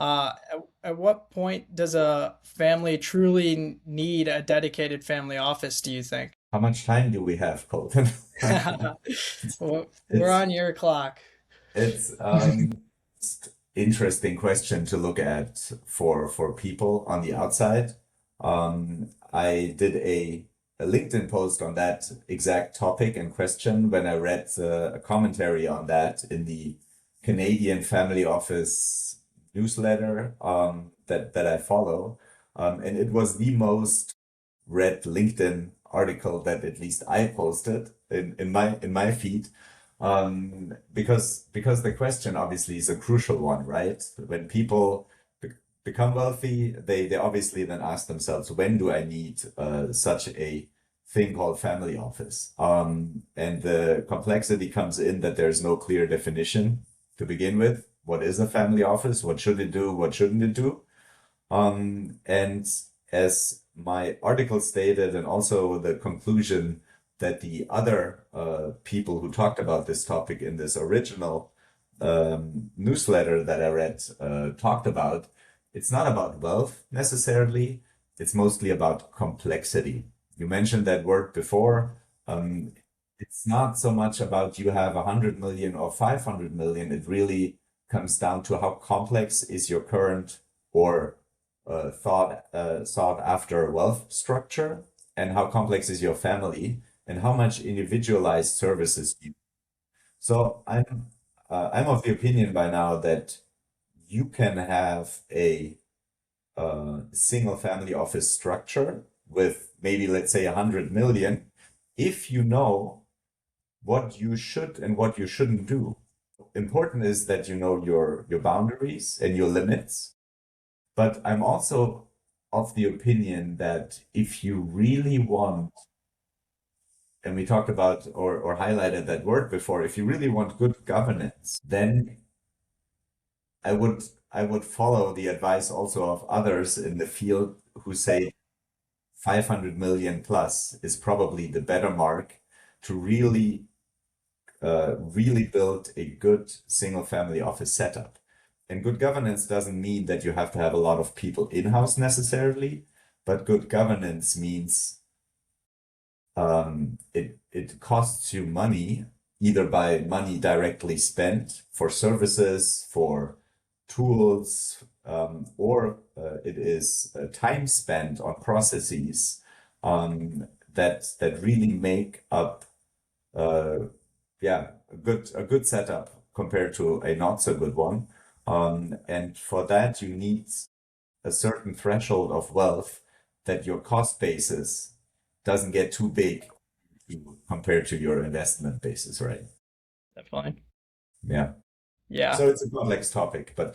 At what point does a family truly need a dedicated family office, do you think? How much time do we have, Colton? Well, we're It's on your clock. it's interesting question to look at for people on the outside. I did a LinkedIn post on that exact topic and question when I read a commentary on that in the Canadian Family Office newsletter that I follow. And it was the most read LinkedIn article that at least I posted in my feed. Because the question obviously is a crucial one, right? When people become wealthy, they obviously then ask themselves, when do I need such a thing called family office? And the complexity comes in that there's no clear definition to begin with. What is a family office? What should it do? What shouldn't it do? And as my article stated, and also the conclusion that the other people who talked about this topic in this original newsletter that I read talked about, it's not about wealth necessarily. It's mostly about complexity. You mentioned that word before. Um, it's not so much about you have 100 million or 500 million. It really comes down to how complex is your current or sought after wealth structure, and how complex is your family, and how much individualized services you. So I'm of the opinion by now that you can have a single family office structure with maybe, let's say, 100 million, if you know what you should and what you shouldn't do. Important is that you know your boundaries and your limits. But I'm also of the opinion that if you really want, and we talked about or highlighted that word before, if you really want good governance, then I would I would follow the advice also of others in the field who say 500 million plus is probably the better mark to really build a good single family office setup. And good governance doesn't mean that you have to have a lot of people in-house necessarily, but good governance means it costs you money, either by money directly spent for services, for tools, or it is time spent on processes that really make up uh, yeah, a good setup compared to a not so good one. And for that, you need a certain threshold of wealth that your cost basis doesn't get too big compared to your investment basis, right? Definitely. Yeah. Yeah. So it's a complex topic, but